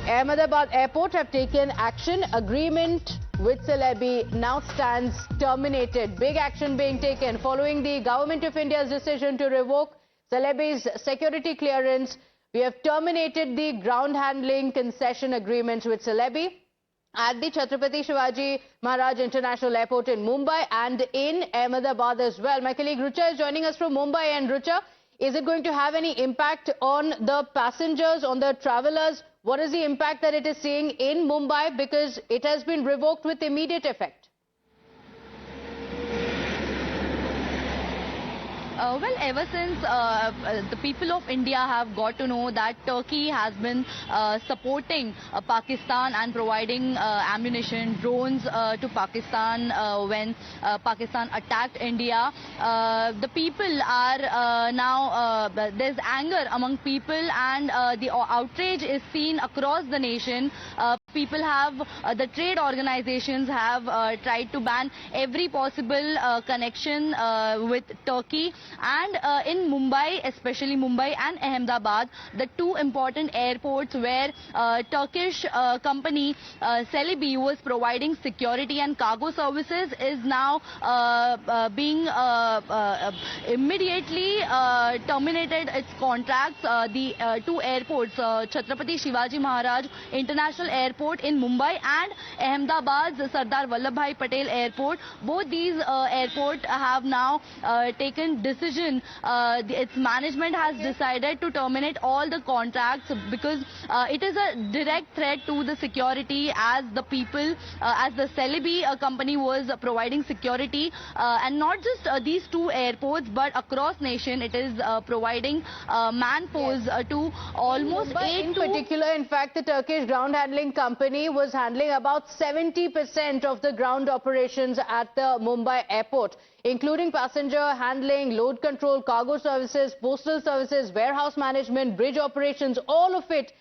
Ahmedabad Airport have taken action. Agreement with Celebi now stands terminated. Big action being taken following the Government of India's decision to revoke Celebi's security clearance. We have terminated the ground handling concession agreements with Celebi at the Chhatrapati Shivaji Maharaj International Airport in Mumbai and in Ahmedabad as well. My colleague Rucha is joining us from Mumbai. And Rucha, is it going to have any impact on the passengers, on the travelers? What is the impact that it is seeing in Mumbai, because it has been revoked with immediate effect? Well, ever since the people of India have got to know that Turkey has been supporting Pakistan and providing ammunition, drones to Pakistan when Pakistan attacked India, the people are now, there's anger among people, and the outrage is seen across the nation. People have, the trade organizations have tried to ban every possible connection with Turkey. And in Mumbai, especially Mumbai and Ahmedabad, the two important airports where Turkish company Celebi was providing security and cargo services, is now being immediately terminated its contracts. The two airports, Chhatrapati Shivaji Maharaj International Airport in Mumbai and Ahmedabad's Sardar Vallabhbhai Patel Airport, both these airports have now taken decision. Its management has decided to terminate all the contracts because it is a direct threat to the security, as the people, as the Celebi company was providing security, and not just these two airports but across nation. It is providing man-force to almost In particular, in fact, the Turkish ground handling company was handling about 70% of the ground operations at the Mumbai airport, including passenger handling, load control, cargo services, postal services, warehouse management, bridge operations. All of it